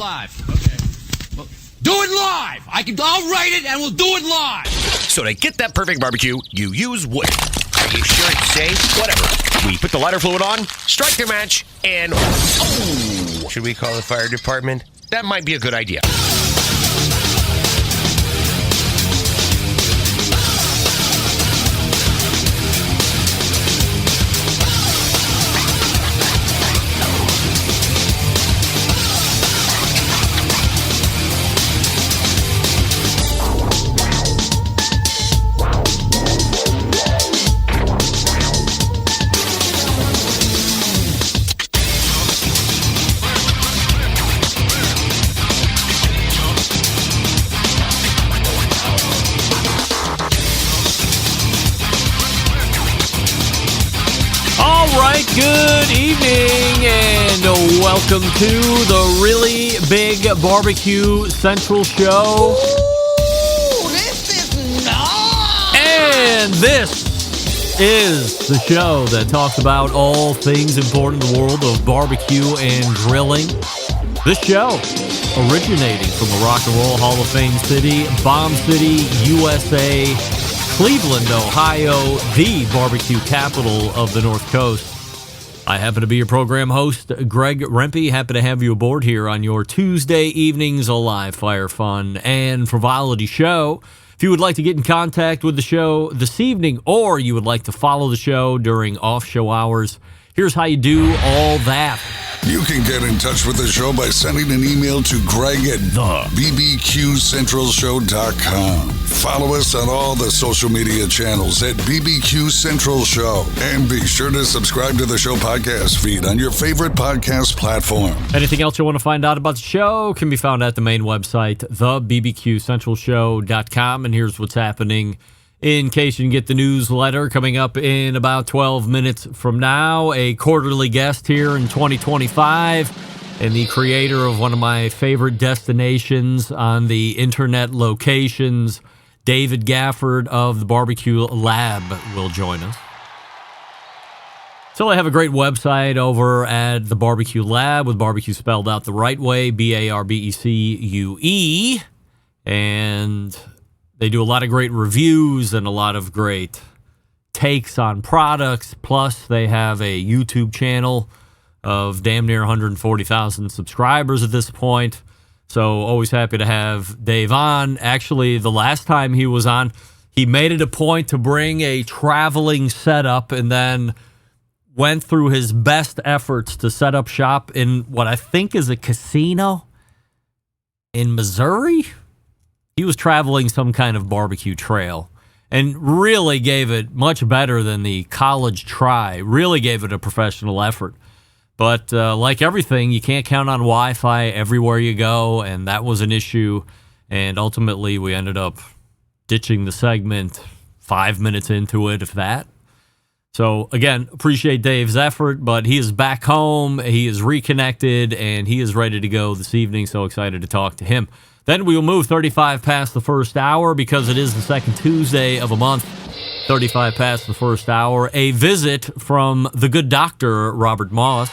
live. Okay. Do it live. I'll write it and we'll do it live. So to get that perfect barbecue, you use wood. Are you sure it's safe? Whatever. We put the lighter fluid on, strike the match, and oh! Should we call the fire department? That might be a good idea. Good evening and welcome to the Really Big Barbecue Central Show. Ooh, this is nice. And this is the show that talks about all things important in the world of barbecue and grilling. This show originating from the Rock and Roll Hall of Fame city, Bomb City, USA, Cleveland, Ohio, the barbecue capital of the North Coast. I happen to be your program host, Greg Rempe. Happy to have you aboard here on your Tuesday evenings, a live fire fun and frivolity show. If you would like to get in contact with the show this evening, or you would like to follow the show during off-show hours, here's how you do all that. You can get in touch with the show by sending an email to Greg at bbqcentralshow.com. Follow us on all the social media channels at BBQ Central Show. And be sure to subscribe to the show podcast feed on your favorite podcast platform. Anything else you want to find out about the show can be found at the main website, thebbqcentralshow.com. And here's what's happening in case you can get the newsletter coming up in about 12 minutes from now. A quarterly guest here in 2025 and the creator of one of my favorite destinations on the internet locations, David Gafford of the Barbecue Lab, will join us. So I have a great website over at the Barbecue Lab with barbecue spelled out the right way, BARBECUE, and they do a lot of great reviews and a lot of great takes on products. Plus, they have a YouTube channel of damn near 140,000 subscribers at this point. So always happy to have Dave on. Actually, the last time he was on, he made it a point to bring a traveling setup and then went through his best efforts to set up shop in what I think is a casino in Missouri. He was traveling some kind of barbecue trail and really gave it much better than the college try, really gave it a professional effort. But like everything, you can't count on Wi-Fi everywhere you go, and that was an issue. And ultimately, we ended up ditching the segment 5 minutes into it, if that. So, again, appreciate Dave's effort, but he is back home, he is reconnected, and he is ready to go this evening, so excited to talk to him. Then we will move 35 past the first hour because it is the second Tuesday of a month. 35 past the first hour. A visit from the good doctor, Robert Moss.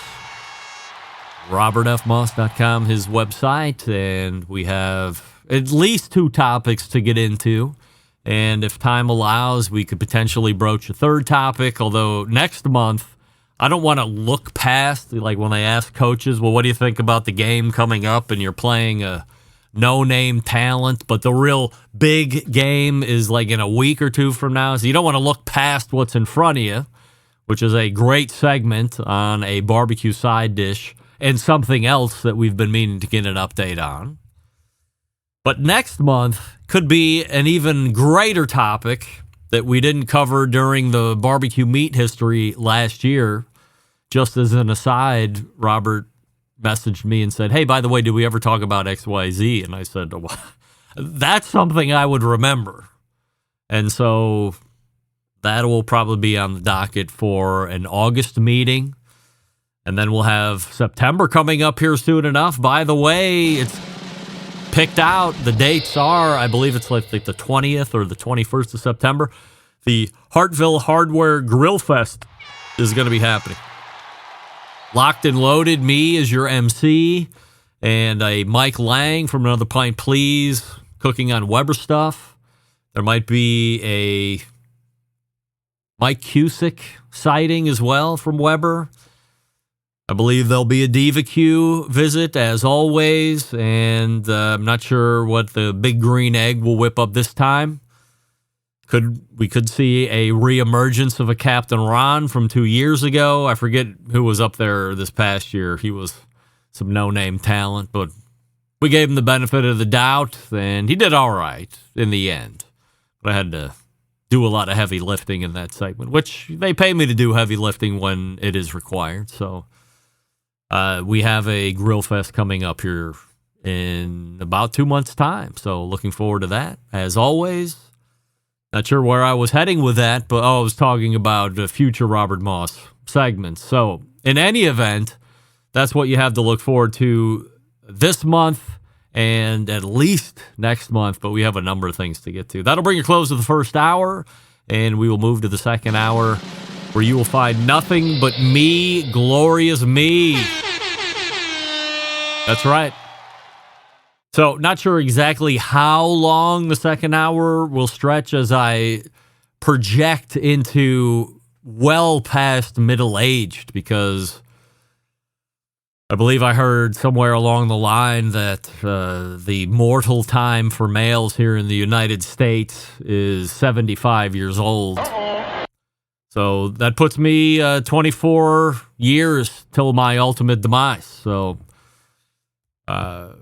RobertFMoss.com, his website. And we have at least 2 topics to get into. And if time allows, we could potentially broach a third topic. Although next month, I don't want to look past, like when they ask coaches, well, what do you think about the game coming up? And you're playing a no-name talent, but the real big game is like in a week or 2 from now. So you don't want to look past what's in front of you, which is a great segment on a barbecue side dish and something else that we've been meaning to get an update on. But next month could be an even greater topic that we didn't cover during the barbecue meat history last year. Just as an aside, Robert messaged me and said, hey, by the way, did we ever talk about XYZ? And I said, well, that's something I would remember. And so that will probably be on the docket for an August meeting. And then we'll have September coming up here soon enough. By the way, it's picked out. The dates are, I believe it's like the 20th or the 21st of September. The Hartville Hardware Grill Fest is going to be happening. Locked and loaded, me as your MC, and a Mike Lang from Another Pint Please cooking on Weber stuff. There might be a Mike Cusick sighting as well from Weber. I believe there'll be a Diva Q visit as always, and I'm not sure what the Big Green Egg will whip up this time. We could see a reemergence of a Captain Ron from 2 years ago. I forget who was up there this past year. He was some no-name talent, but we gave him the benefit of the doubt, and he did all right in the end. But I had to do a lot of heavy lifting in that segment, which they pay me to do heavy lifting when it is required. So we have a grill fest coming up here in about 2 months' time. So looking forward to that. As always, not sure where I was heading with that, but I was talking about the future Robert Moss segments. So in any event, that's what you have to look forward to this month and at least next month, but we have a number of things to get to. That'll bring a close to the first hour, and we will move to the second hour, where you will find nothing but me, glorious me. That's right. So, not sure exactly how long the second hour will stretch as I project into well past middle-aged, because I believe I heard somewhere along the line that the mortal time for males here in the United States is 75 years old. So that puts me 24 years till my ultimate demise. So I'm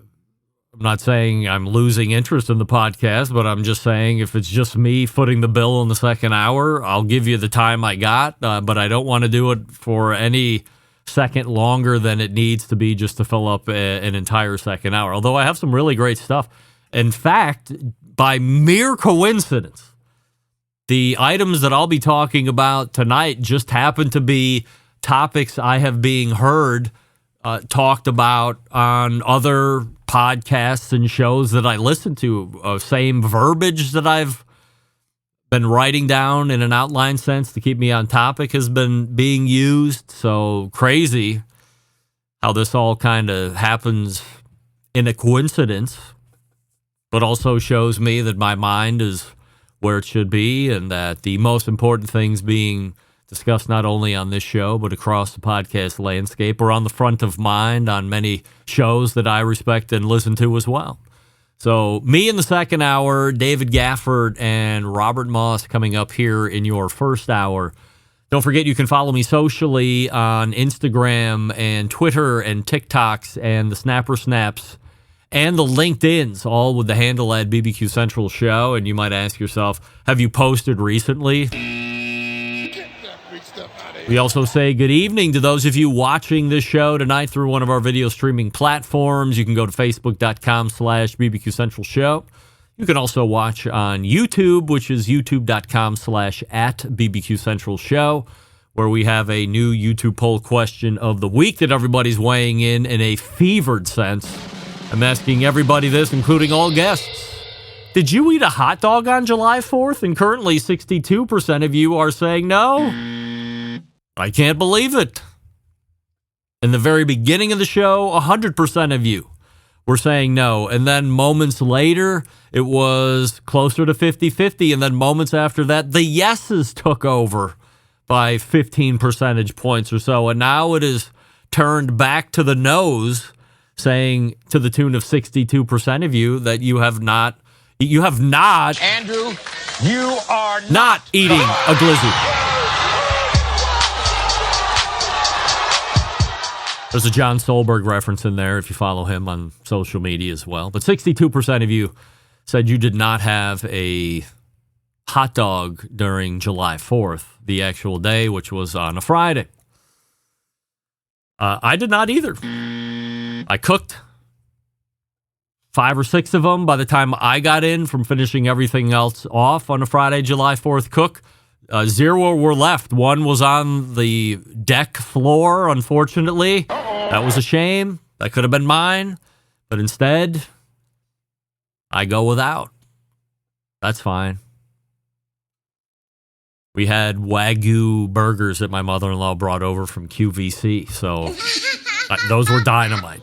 not saying I'm losing interest in the podcast, but I'm just saying if it's just me footing the bill in the second hour, I'll give you the time I got, but I don't want to do it for any second longer than it needs to be just to fill up an entire second hour. Although I have some really great stuff. In fact, by mere coincidence, the items that I'll be talking about tonight just happen to be topics I have being heard talked about on other podcasts and shows that I listen to. Same verbiage that I've been writing down in an outline sense to keep me on topic has been being used. So crazy how this all kind of happens in a coincidence, but also shows me that my mind is where it should be, and that the most important things being discussed not only on this show but across the podcast landscape are on the front of mind on many shows that I respect and listen to as well. So me in the second hour, David Gafford and Robert Moss coming up here in your first hour. Don't forget you can follow me socially on Instagram and Twitter and TikToks and the Snapper Snaps and the LinkedIns, all with the handle at BBQ Central Show. And you might ask yourself, have you posted recently? We also say good evening to those of you watching this show tonight through one of our video streaming platforms. You can go to facebook.com/BBQ Central Show. You can also watch on YouTube, which is youtube.com/@BBQ Central Show, where we have a new YouTube poll question of the week that everybody's weighing in a fevered sense. I'm asking everybody this, including all guests. Did you eat a hot dog on July 4th? And currently 62% of you are saying no. I can't believe it. In the very beginning of the show, 100% of you were saying no. And then moments later, it was closer to 50-50. And then moments after that, the yeses took over by 15 percentage points or so. And now it is turned back to the no's, saying to the tune of 62% of you that you have not, Andrew, you are not eating a glizzy. There's a John Solberg reference in there if you follow him on social media as well. But 62% of you said you did not have a hot dog during July 4th, the actual day, which was on a Friday. I did not either. I cooked 5 or 6 of them by the time I got in from finishing everything else off on a Friday, July 4th cook. 0 were left. 1 was on the deck floor, unfortunately. That was a shame. That could have been mine. But instead, I go without. That's fine. We had Wagyu burgers that my mother-in-law brought over from QVC. So those were dynamite.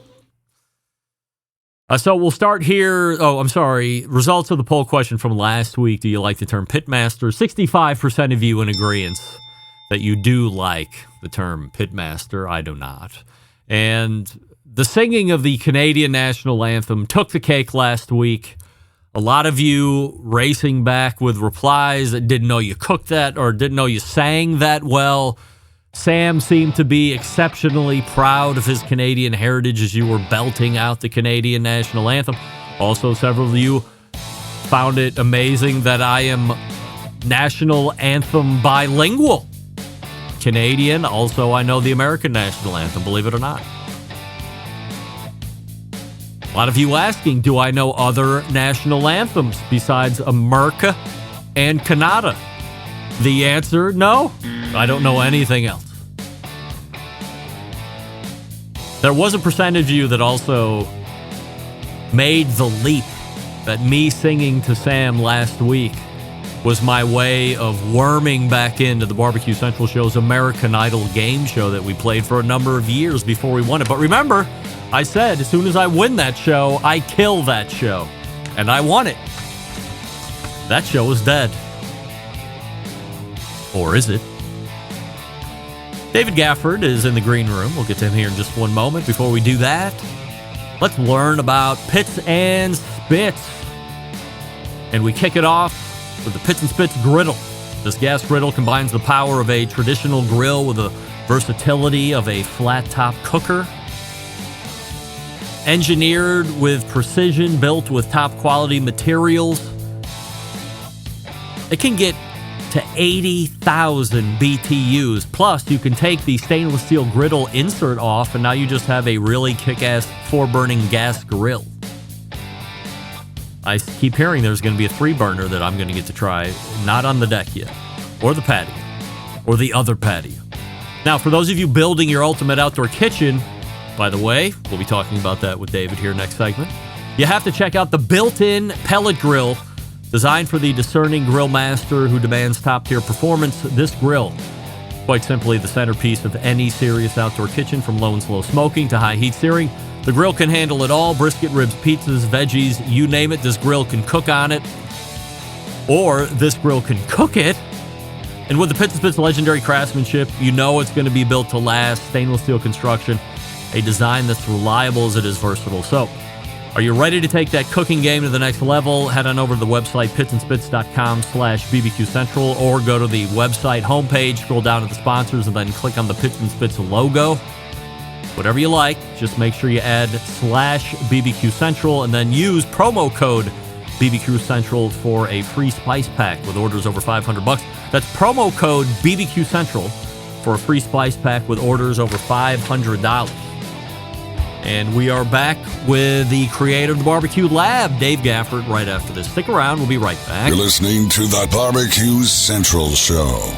So we'll start here. Oh, I'm sorry. Results of the poll question from last week. Do you like the term pitmaster? 65% of you in agreement that you do like the term pitmaster. I do not. And the singing of the Canadian national anthem took the cake last week. A lot of you racing back with replies that didn't know you cooked that or didn't know you sang that well. Sam seemed to be exceptionally proud of his Canadian heritage as you were belting out the Canadian national anthem. Also, several of you found it amazing that I am national anthem bilingual. Canadian, also I know the American national anthem, believe it or not. A lot of you asking, do I know other national anthems besides America and Canada? The answer, no. I don't know anything else. There was a percentage of you that also made the leap that me singing to Sam last week was my way of worming back into the Barbecue Central Show's American Idol game show that we played for a number of years before we won it. But remember, I said as soon as I win that show, I kill that show. And I won it. That show is dead. Or is it? David Gafford is in the green room. We'll get to him here in just one moment. Before we do that, let's learn about Pits and Spits. And we kick it off with the Pits and Spits griddle. This gas griddle combines the power of a traditional grill with the versatility of a flat-top cooker. Engineered with precision, built with top-quality materials. It can get to 80,000 BTUs. Plus, you can take the stainless steel griddle insert off, and now you just have a really kick-ass 4-burning gas grill. I keep hearing there's going to be a 3-burner that I'm going to get to try, not on the deck yet, or the patio, or the other patio. Now, for those of you building your ultimate outdoor kitchen, by the way, we'll be talking about that with David here next segment, you have to check out the built-in pellet grill. Designed for the discerning grill master who demands top-tier performance, this grill, quite simply the centerpiece of any serious outdoor kitchen, from low and slow smoking to high heat searing. The grill can handle it all: brisket, ribs, pizzas, veggies, you name it. This grill can cook on it, or this grill can cook it. And with the Pits and Spits legendary craftsmanship, you know it's going to be built to last. Stainless steel construction, a design that's reliable as it is versatile. So, are you ready to take that cooking game to the next level? Head on over to the website, pitsandspits.com/BBQ Central, or go to the website homepage, scroll down to the sponsors, and then click on the Pits and Spits logo. Whatever you like, just make sure you add /BBQ Central, and then use promo code BBQ Central for a free spice pack with orders over $500. That's promo code BBQ Central for a free spice pack with orders over $500. And we are back with the creator of the Barbecue Lab, Dave Gafford, right after this. Stick around. We'll be right back. You're listening to the Barbecue Central Show.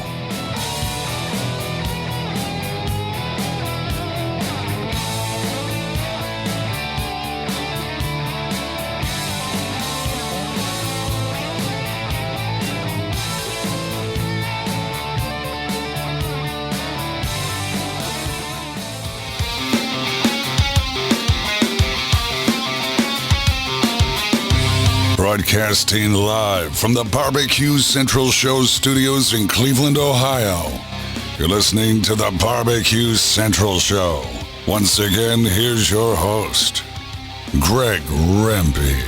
Broadcasting live from the Barbecue Central Show studios in Cleveland, Ohio. You're listening to the Barbecue Central Show. Once again, here's your host, Greg Rempe.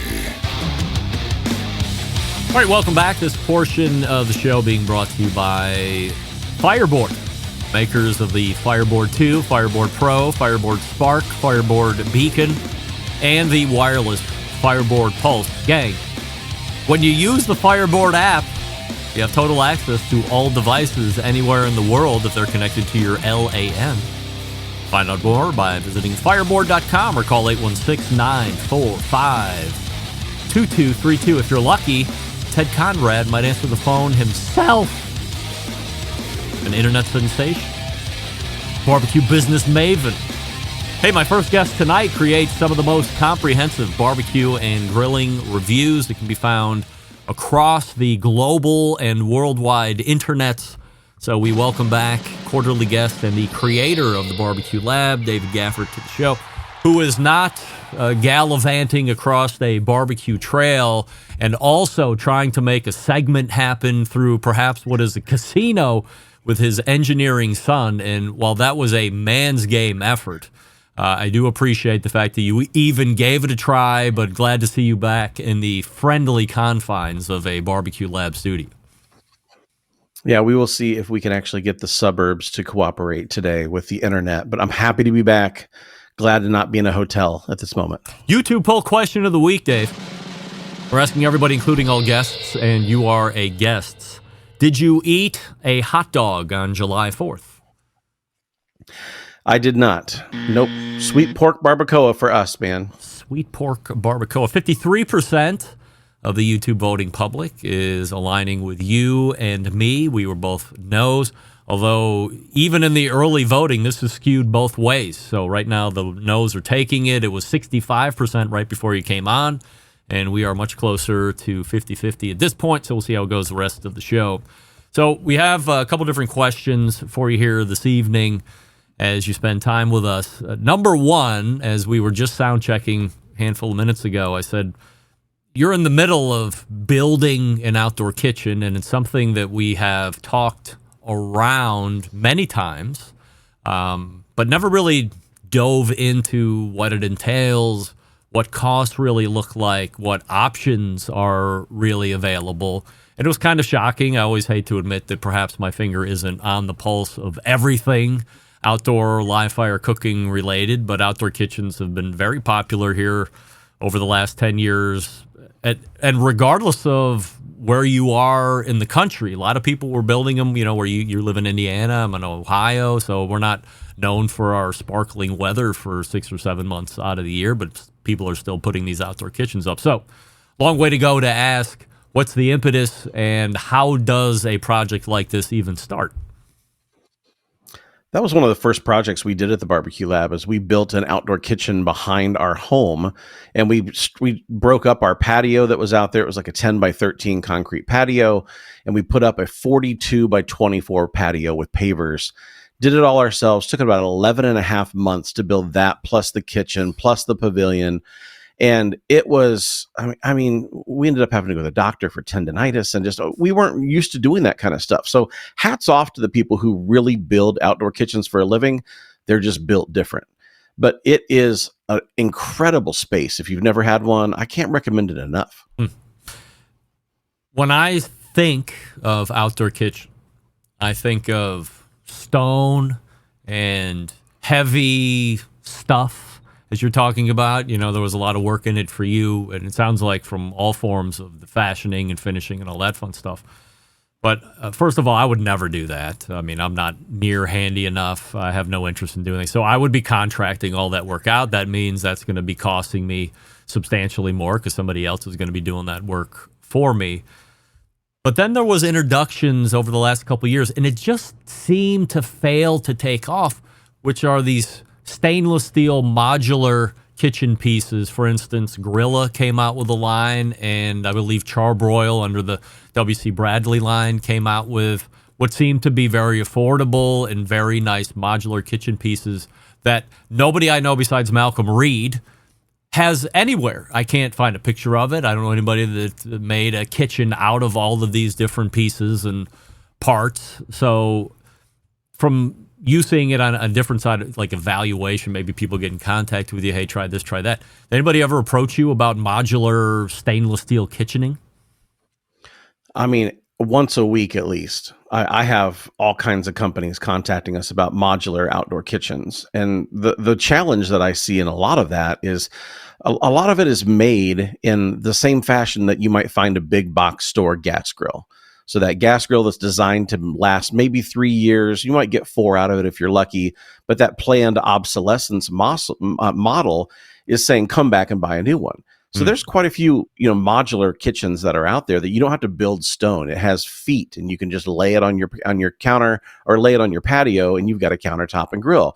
All right, welcome back. This portion of the show being brought to you by Fireboard, makers of the Fireboard 2, Fireboard Pro, Fireboard Spark, Fireboard Beacon, and the wireless Fireboard Pulse. Gang, when you use the Fireboard app, you have total access to all devices anywhere in the world if they're connected to your LAN. Find out more by visiting fireboard.com or call 816-945-2232. If you're lucky, Ted Conrad might answer the phone himself. An internet sensation. Barbecue business maven. Hey, my first guest tonight creates some of the most comprehensive barbecue and grilling reviews that can be found across the global and worldwide internets. So we welcome back quarterly guest and the creator of the Barbecue Lab, David Gafford, to the show. who is not gallivanting across a barbecue trail and also trying to make a segment happen through perhaps what is a casino with his engineering son. And while that was a man's game effort, I do appreciate the fact that you even gave it a try, but glad to see you back in the friendly confines of a Barbecue Lab studio. Yeah, we will see if we can actually get the suburbs to cooperate today with the internet, but I'm happy to be back. Glad to not be in a hotel at this moment. YouTube poll question of the week, Dave. We're asking everybody, including all guests, and you are a guest. Did you eat a hot dog on July 4th? I did not. Nope. Sweet pork barbacoa for us, man. Sweet pork barbacoa. 53% of the YouTube voting public is aligning with you and me. We were both no's. Although, even in the early voting, this is skewed both ways. So right now, the no's are taking it. It was 65% right before you came on, and we are much closer to 50-50 at this point, so we'll see how it goes the rest of the show. So we have a couple different questions for you here this evening as you spend time with us. Number one, as we were just sound checking a handful of minutes ago, I said, you're in the middle of building an outdoor kitchen, and it's something that we have talked around many times, but never really dove into what it entails, what costs really look like, what options are really available. And it was kind of shocking. I always hate to admit that perhaps my finger isn't on the pulse of everything outdoor live fire cooking related, but outdoor kitchens have been very popular here over the last 10 years. And regardless of where you are in the country, a lot of people were building them, where you live in Indiana, I'm in Ohio, so we're not known for our sparkling weather for 6 or 7 months out of the year, but people are still putting these outdoor kitchens up. So, long way to go to ask, what's the impetus and how does a project like this even start? That was one of the first projects we did at the Barbecue Lab. Is we built an outdoor kitchen behind our home, and we broke up our patio that was out there. It was like a 10 by 13 concrete patio, and we put up a 42 by 24 patio with pavers. Did it all ourselves. Took about 11 and a half months to build that, plus the kitchen, plus the pavilion. And it was, I mean, we ended up having to go to the doctor for tendonitis, and just, we weren't used to doing that kind of stuff. So hats off to the people who really build outdoor kitchens for a living. They're just built different. But it is an incredible space. If you've never had one, I can't recommend it enough. When I think of outdoor kitchen, I think of stone and heavy stuff. As you're talking about, there was a lot of work in it for you, and it sounds like from all forms of the fashioning and finishing and all that fun stuff. But first of all, I would never do that. I mean, I'm not near handy enough. I have no interest in doing it. So I would be contracting all that work out. That means that's going to be costing me substantially more because somebody else is going to be doing that work for me. But then there was introductions over the last couple of years, and it just seemed to fail to take off, which are these stainless steel modular kitchen pieces. For instance, Grilla came out with a line, and I believe Charbroil under the W.C. Bradley line came out with what seemed to be very affordable and very nice modular kitchen pieces that nobody I know besides Malcolm Reed has anywhere. I can't find a picture of it. I don't know anybody that made a kitchen out of all of these different pieces and parts. So from you seeing it on a different side, like evaluation, maybe people get in contact with you, hey, try this, try that. Anybody ever approach you about modular stainless steel kitchening? I mean, once a week at least. I have all kinds of companies contacting us about modular outdoor kitchens. And the challenge that I see in a lot of that is a lot of it is made in the same fashion that you might find a big box store gas grill. So that gas grill that's designed to last maybe 3 years, you might get 4 out of it if you're lucky. But that planned obsolescence model is saying, come back and buy a new one. So there's quite a few, modular kitchens that are out there that you don't have to build stone. It has feet, and you can just lay it on your counter or lay it on your patio, and you've got a countertop and grill.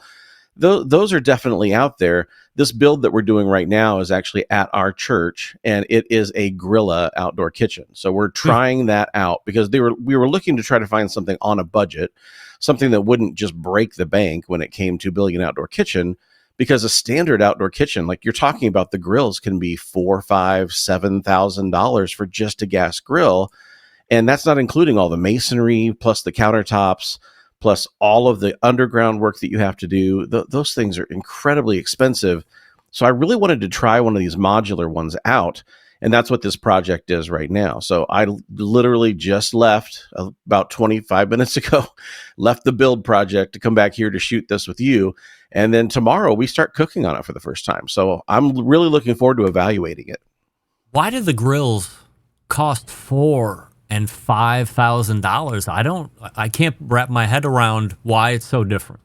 Those are definitely out there. This build that we're doing right now is actually at our church, and it is a Grilla outdoor kitchen. So we're trying that out because we were looking to try to find something on a budget, something that wouldn't just break the bank when it came to building an outdoor kitchen, because a standard outdoor kitchen, like you're talking about, the grills can be $4,000, $5,000, $7,000 for just a gas grill. And that's not including all the masonry, plus the countertops, plus all of the underground work that you have to do. Those things are incredibly expensive. So I really wanted to try one of these modular ones out. And that's what this project is right now. So I literally just left about 25 minutes ago, left the build project to come back here to shoot this with you. And then tomorrow we start cooking on it for the first time. So I'm really looking forward to evaluating it. Why did the grills cost $4,000 and $5,000? I can't wrap my head around why it's so different.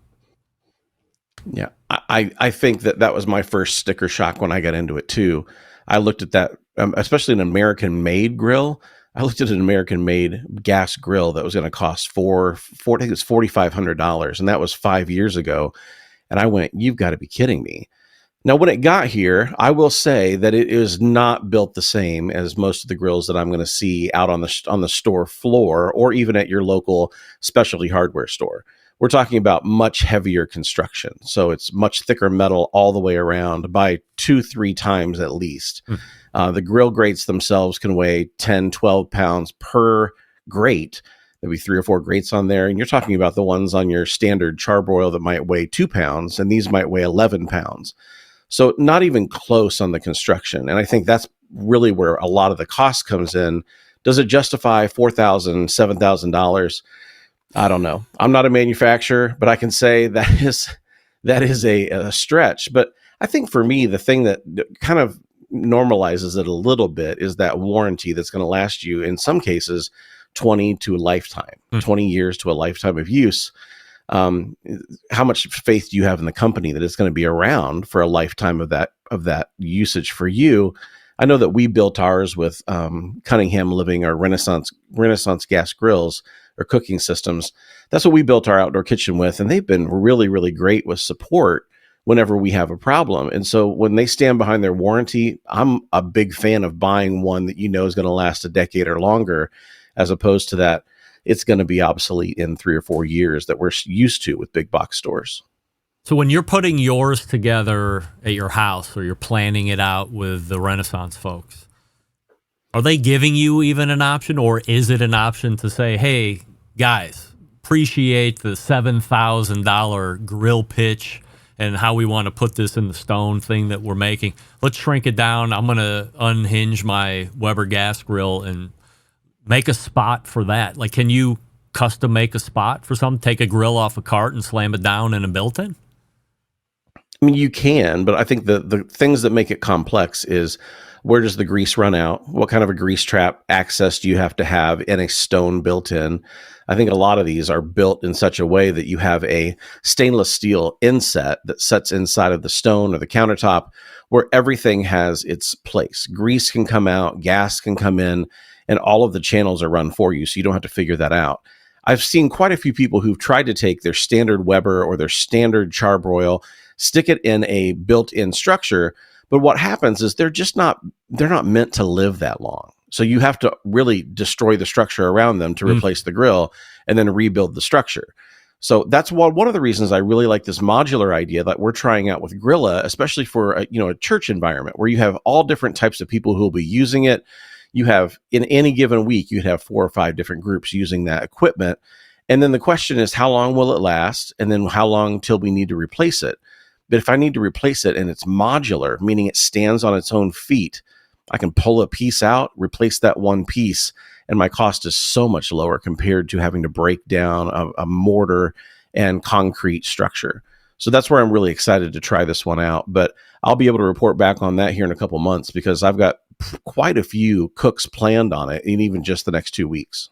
Yeah, I think that was my first sticker shock when I got into it too. I looked at that, especially an American-made grill. I looked at an American-made gas grill that was going to cost I think it's $4,500, and that was 5 years ago. And I went, "You've got to be kidding me!" Now, when it got here, I will say that it is not built the same as most of the grills that I'm going to see out on the store floor, or even at your local specialty hardware store. We're talking about much heavier construction. So it's much thicker metal all the way around by 2-3 times at least. The grill grates themselves can weigh 10, 12 pounds per grate. There'll be 3 or 4 grates on there. And you're talking about the ones on your standard charbroil that might weigh 2 pounds, and these might weigh 11 pounds. So not even close on the construction. And I think that's really where a lot of the cost comes in. Does it justify $4,000, $7,000? I don't know. I'm not a manufacturer, but I can say that is a stretch. But I think for me, the thing that kind of normalizes it a little bit is that warranty that's going to last you, in some cases, 20 to a lifetime, 20 years to a lifetime of use. How much faith do you have in the company that it's going to be around for a lifetime of that usage for you? I know that we built ours with Cunningham Living or Renaissance gas grills or cooking systems. That's what we built our outdoor kitchen with, and they've been really, really great with support whenever we have a problem. And so when they stand behind their warranty, I'm a big fan of buying one that you know is going to last a decade or longer, as opposed to that it's going to be obsolete in 3 or 4 years that we're used to with big box stores. So when you're putting yours together at your house, or you're planning it out with the Renaissance folks, are they giving you even an option, or is it an option to say, "Hey, guys, appreciate the $7,000 grill pitch and how we want to put this in the stone thing that we're making. Let's shrink it down. I'm going to unhinge my Weber gas grill and make a spot for that." Like, can you custom make a spot for something? Take a grill off a cart and slam it down in a built-in? I mean, you can, but I think the things that make it complex is, where does the grease run out? What kind of a grease trap access do you have to have in a stone built-in? I think a lot of these are built in such a way that you have a stainless steel inset that sets inside of the stone or the countertop, where everything has its place. Grease can come out, gas can come in, and all of the channels are run for you, so you don't have to figure that out. I've seen quite a few people who've tried to take their standard Weber or their standard charbroil, stick it in a built-in structure, but what happens is they're not meant to live that long. So you have to really destroy the structure around them to replace the grill and then rebuild the structure. So that's one of the reasons I really like this modular idea that we're trying out with Grilla, especially for a church environment where you have all different types of people who will be using it. You have, in any given week, you'd have 4 or 5 different groups using that equipment. And then the question is, how long will it last? And then how long till we need to replace it? But if I need to replace it and it's modular, meaning it stands on its own feet, I can pull a piece out, replace that one piece, and my cost is so much lower compared to having to break down a mortar and concrete structure. So that's where I'm really excited to try this one out. But I'll be able to report back on that here in a couple months, because I've got quite a few cooks planned on it in even just the next 2 weeks.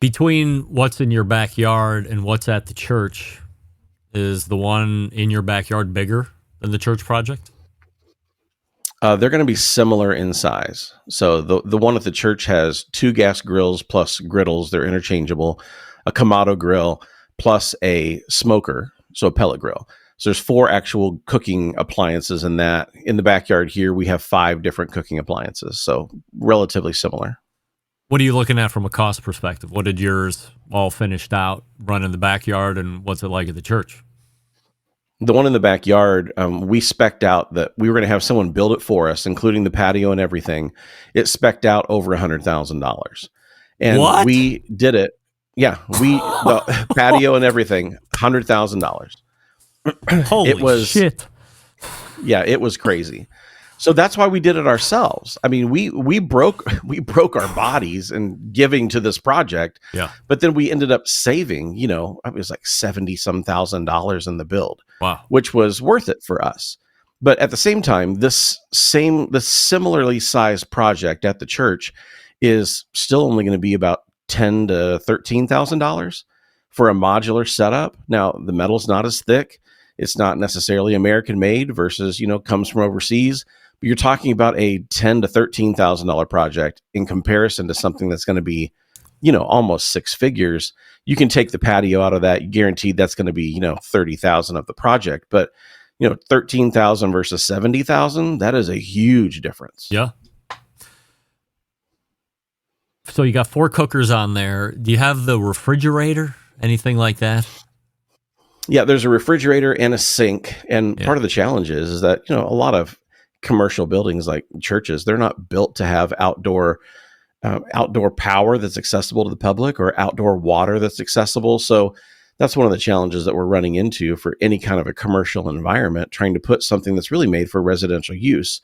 Between what's in your backyard and what's at the church, is the one in your backyard bigger than the church project? They're going to be similar in size. So the one at the church has 2 gas grills plus griddles. They're interchangeable, a Kamado grill plus a smoker, so a pellet grill. So there's 4 actual cooking appliances in that. In the backyard here, we have 5 different cooking appliances. So relatively similar. What are you looking at from a cost perspective? What did yours all finished out run in the backyard, and what's it like at the church? The one in the backyard, we spec'd out that we were going to have someone build it for us, including the patio and everything. It spec'd out over $100,000, and What? we did it. Yeah, the patio and everything, $100,000. Holy It was shit. Yeah, it was crazy. So that's why we did it ourselves. I mean, we broke our bodies in giving to this project. Yeah. But then we ended up saving, it was like 70 some $1,000 in the build. Wow. Which was worth it for us. But at the same time, this similarly sized project at the church is still only going to be about $10,000 to $13,000 for a modular setup. Now, the metal's not as thick. It's not necessarily American made versus, comes from overseas. But you're talking about a $10,000 to $13,000 project in comparison to something that's going to be, almost six figures. You can take the patio out of that. Guaranteed that's going to be, 30,000 of the project. But, 13,000 versus 70,000, that is a huge difference. Yeah. So you got 4 cookers on there. Do you have the refrigerator? Anything like that? Yeah, there's a refrigerator and a sink. And part of the challenge is that, a lot of commercial buildings like churches, they're not built to have outdoor power that's accessible to the public or outdoor water that's accessible. So that's one of the challenges that we're running into for any kind of a commercial environment, trying to put something that's really made for residential use.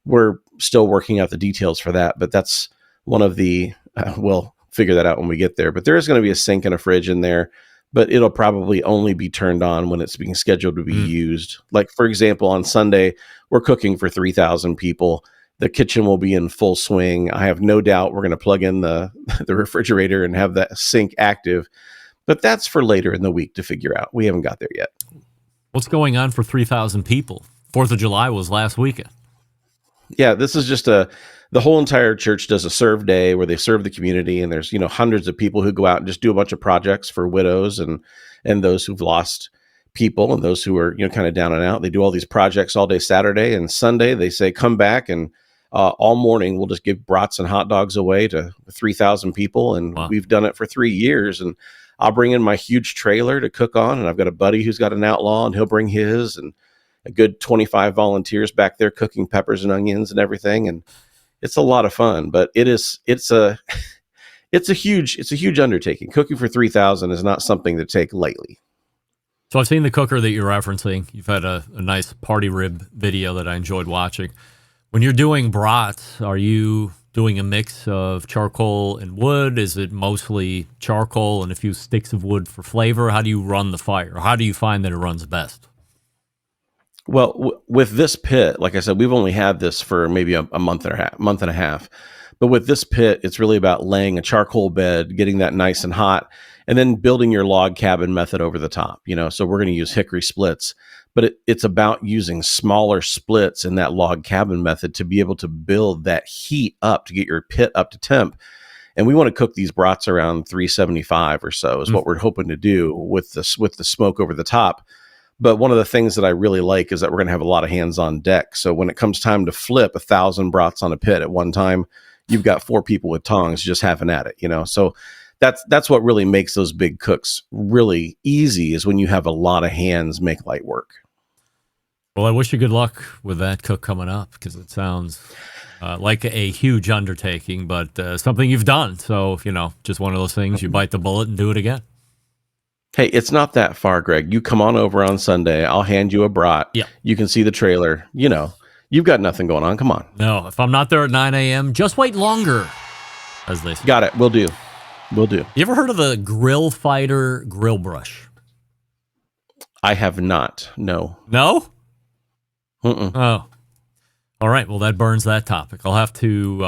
We're still working out the details for that, but that's one of the, we'll figure that out when we get there. But there is going to be a sink and a fridge in there, but it'll probably only be turned on when it's being scheduled to be used. Like, for example, on Sunday, we're cooking for 3,000 people. The kitchen will be in full swing. I have no doubt we're going to plug in the refrigerator and have that sink active. But that's for later in the week to figure out. We haven't got there yet. What's going on for 3,000 people? 4th of July was last weekend. Yeah, this is just the whole entire church does a serve day where they serve the community, and there's, hundreds of people who go out and just do a bunch of projects for widows and those who've lost people and those who are, kind of down and out. They do all these projects all day Saturday, and Sunday they say, come back, and all morning we'll just give brats and hot dogs away to 3,000 people. And We've done it for 3 years, and I'll bring in my huge trailer to cook on. And I've got a buddy who's got an outlaw, and he'll bring his, and a good 25 volunteers back there cooking peppers and onions and everything. And it's a lot of fun, but it's a huge undertaking. Cooking for 3,000 is not something to take lightly. So I've seen the cooker that you're referencing. You've had a nice party rib video that I enjoyed watching. When you're doing brats, are you doing a mix of charcoal and wood? Is it mostly charcoal and a few sticks of wood for flavor? How do you run the fire? How do you find that it runs best? Well, with this pit, like I said, we've only had this for maybe a month and a half. But with this pit, it's really about laying a charcoal bed, getting that nice and hot, and then building your log cabin method over the top. So we're going to use hickory splits, but it's about using smaller splits in that log cabin method to be able to build that heat up to get your pit up to temp. And we want to cook these brats around 375 or so is what we're hoping to do with the smoke over the top. But one of the things that I really like is that we're going to have a lot of hands on deck. So when it comes time to flip 1,000 brats on a pit at one time, you've got 4 people with tongs just having at it, So that's what really makes those big cooks really easy, is when you have a lot of hands make light work. Well, I wish you good luck with that cook coming up, because it sounds like a huge undertaking, but something you've done. So, just one of those things, you bite the bullet and do it again. Hey, it's not that far, Greg. You come on over on Sunday. I'll hand you a brat. Yeah. You can see the trailer. You've got nothing going on. Come on. No, if I'm not there at 9 a.m., just wait longer, as they say. Got it. We'll do. You ever heard of the Grill Fighter grill brush? I have not. No. No? Mm-mm. Oh. All right. Well, that burns that topic. I'll have to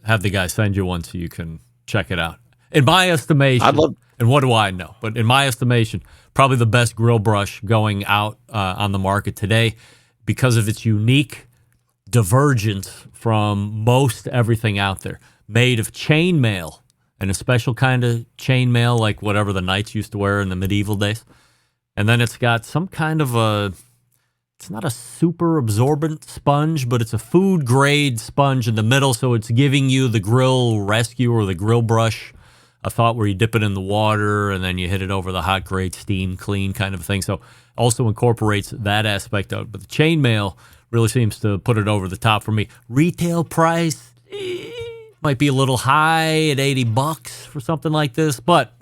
have the guy send you one so you can check it out. In my estimation, and what do I know? But in my estimation, probably the best grill brush going out on the market today, because of its unique divergence from most everything out there. Made of chainmail, and a special kind of chainmail, like whatever the knights used to wear in the medieval days. And then it's got some kind of it's not a super absorbent sponge, but it's a food grade sponge in the middle. So it's giving you the grill rescue or the grill brush a thought where you dip it in the water and then you hit it over the hot grate, steam clean kind of thing. So also incorporates that aspect of it. But the chainmail really seems to put it over the top for me. Retail price might be a little high at $80 for something like this, but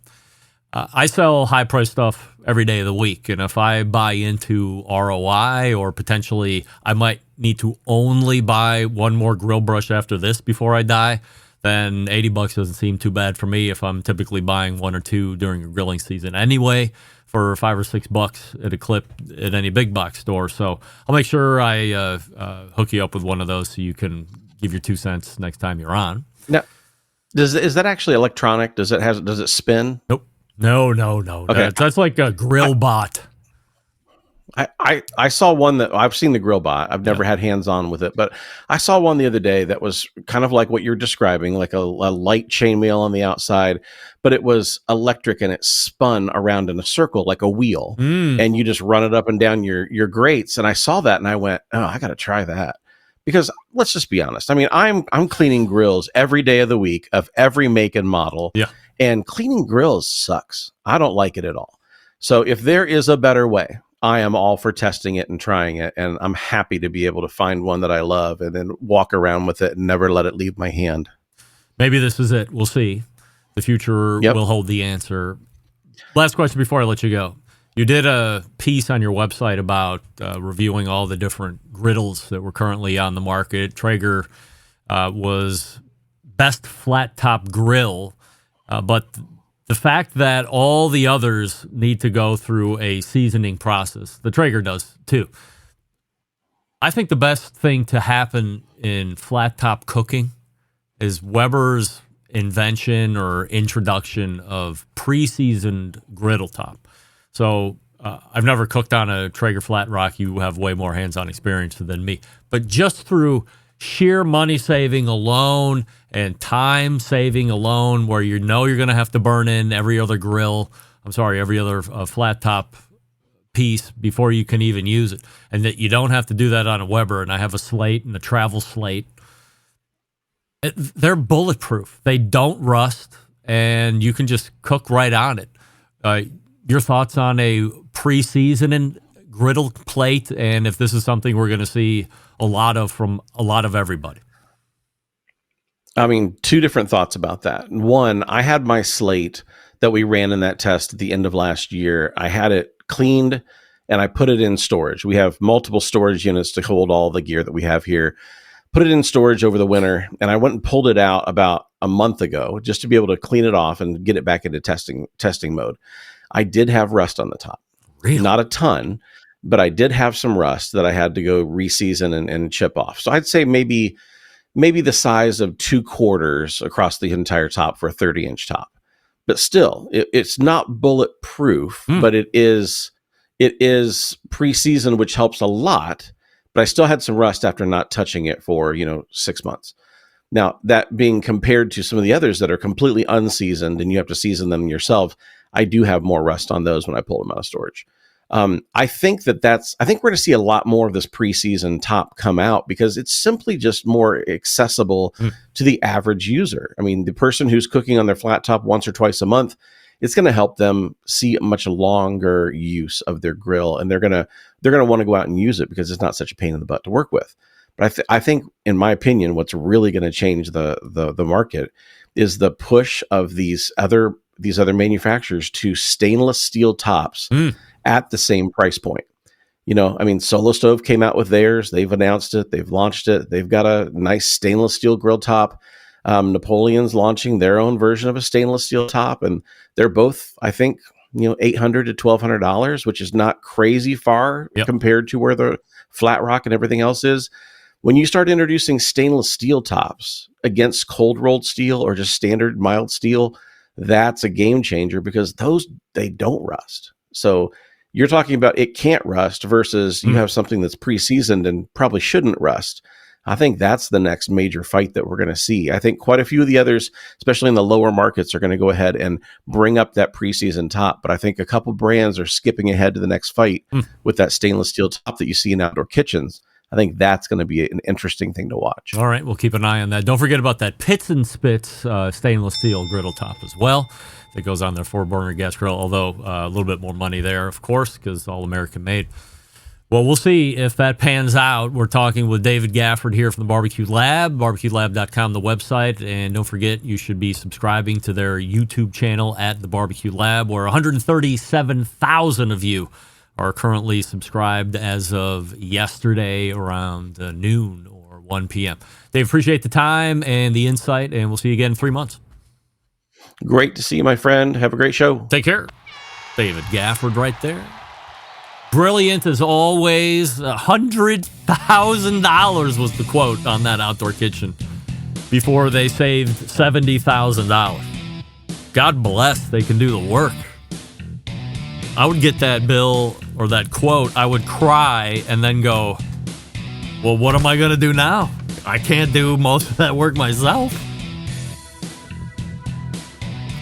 I sell high price stuff every day of the week. And if I buy into ROI, or potentially I might need to only buy one more grill brush after this before I die, then $80 doesn't seem too bad for me if I'm typically buying one or two during a grilling season anyway, for $5 or $6 at a clip at any big box store. So I'll make sure I hook you up with one of those so you can give your 2 cents next time you're on. Now, is that actually electronic? Does it spin? Nope. No. Okay. That's like a grill bot. I saw one that I've seen the grill bot. I've never had hands on with it, but I saw one the other day that was kind of like what you're describing, like a light chainmail on the outside, but it was electric and it spun around in a circle like a wheel, and you just run it up and down your grates. And I saw that and I went, oh, I got to try that, because let's just be honest. I mean, I'm cleaning grills every day of the week of every make and model, and cleaning grills sucks. I don't like it at all. So if there is a better way, I am all for testing it and trying it, and I'm happy to be able to find one that I love and then walk around with it and never let it leave my hand. Maybe this is it. We'll see. The future will hold the answer. Last question before I let you go. You did a piece on your website about reviewing all the different griddles that were currently on the market. Traeger was best flat top grill, but the fact that all the others need to go through a seasoning process, the Traeger does too. I think the best thing to happen in flat top cooking is Weber's invention or introduction of pre-seasoned griddle top. So I've never cooked on a Traeger Flat Rock. You have way more hands-on experience than me. But just through sheer money saving alone and time saving alone, where you know you're going to have to burn in every other flat top piece before you can even use it, and that you don't have to do that on a Weber. And I have a slate and a travel slate. They're bulletproof. They don't rust, and you can just cook right on it. Your thoughts on a pre-seasoning griddle plate, and if this is something we're going to see a lot of from a lot of everybody? I mean, two different thoughts about that. One, I had my slate that we ran in that test at the end of last year. I had it cleaned and I put it in storage. We have multiple storage units to hold all the gear that we have here. Put it in storage over the winter, and I went and pulled it out about a month ago just to be able to clean it off and get it back into testing mode. I did have rust on the top. Really? Not a ton, but I did have some rust that I had to go re-season and chip off. So I'd say maybe the size of 2 quarters across the entire top for a 30-inch top. But still, it's not bulletproof, but it is pre-seasoned, which helps a lot. But I still had some rust after not touching it for 6 months. Now, that being compared to some of the others that are completely unseasoned and you have to season them yourself, I do have more rust on those when I pull them out of storage. I think we're going to see a lot more of this pre-season top come out because it's simply just more accessible to the average user. I mean, the person who's cooking on their flat top once or twice a month, it's going to help them see a much longer use of their grill, and they're going to want to go out and use it because it's not such a pain in the butt to work with. But I think, in my opinion, what's really going to change the market is the push of these other manufacturers to stainless steel tops at the same price point. I mean, Solo Stove came out with theirs. They've announced it. They've launched it. They've got a nice stainless steel grill top. Napoleon's launching their own version of a stainless steel top, and they're both, I think, $800 to $1,200, which is not crazy far compared to where the Flat Rock and everything else is. When you start introducing stainless steel tops against cold rolled steel or just standard mild steel, that's a game changer because they don't rust. So you're talking about it can't rust versus you have something that's pre-seasoned and probably shouldn't rust. I think that's the next major fight that we're going to see. I think quite a few of the others, especially in the lower markets, are going to go ahead and bring up that pre-season top. But I think a couple brands are skipping ahead to the next fight with that stainless steel top that you see in outdoor kitchens. I think that's going to be an interesting thing to watch. All right, we'll keep an eye on that. Don't forget about that Pits and Spits stainless steel griddle top as well. That goes on their 4-burner gas grill, although a little bit more money there, of course, because all American made. Well, we'll see if that pans out. We're talking with David Gafford here from the Barbecue Lab, barbecuelab.com, the website. And don't forget, you should be subscribing to their YouTube channel at the Barbecue Lab, where 137,000 of you are currently subscribed as of yesterday around noon or 1 p.m. Dave, appreciate the time and the insight, and we'll see you again in 3 months. Great to see you, my friend. Have a great show. Take care. David Gafford right there. Brilliant as always. $100,000 was the quote on that outdoor kitchen before they saved $70,000. God bless, they can do the work. I would get that bill or that quote, I would cry and then go, well, what am I going to do now? I can't do most of that work myself.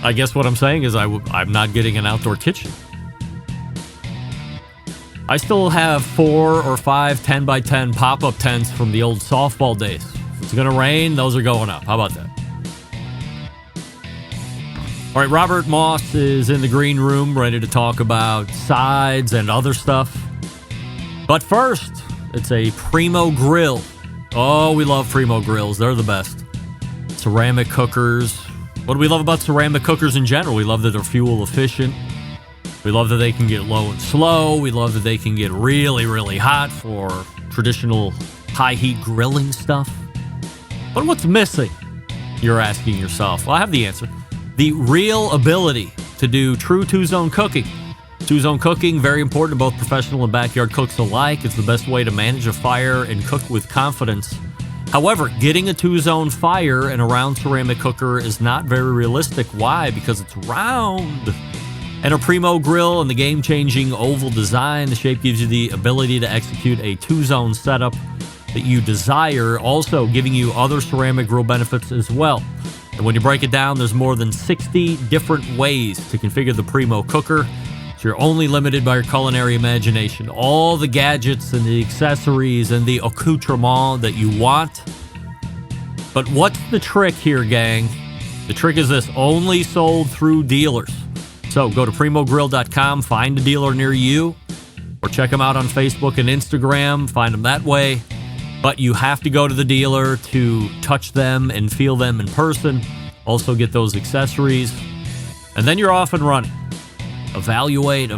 I guess what I'm saying is I'm not getting an outdoor kitchen. I still have 4 or 5 10 by 10 pop-up tents from the old softball days. If it's going to rain, those are going up. How about that? All right, Robert Moss is in the green room ready to talk about sides and other stuff. But first, it's a Primo grill. Oh, we love Primo grills. They're the best. Ceramic cookers. What do we love about ceramic cookers in general? We love that they're fuel efficient. We love that they can get low and slow. We love that they can get really, really hot for traditional high heat grilling stuff. But what's missing? You're asking yourself. Well, I have the answer. The real ability to do true two-zone cooking. Two-zone cooking, very important to both professional and backyard cooks alike. It's the best way to manage a fire and cook with confidence. However, getting a two-zone fire in a round ceramic cooker is not very realistic. Why? Because it's round. And a Primo grill and the game-changing oval design, the shape gives you the ability to execute a two-zone setup that you desire, also giving you other ceramic grill benefits as well. And when you break it down, there's more than 60 different ways to configure the Primo cooker. So you're only limited by your culinary imagination. All the gadgets and the accessories and the accoutrement that you want. But what's the trick here, gang? The trick is this: only sold through dealers. So go to primogrill.com, find a dealer near you, or check them out on Facebook and Instagram, find them that way. But you have to go to the dealer to touch them and feel them in person, also get those accessories, and then you're off and running. Evaluate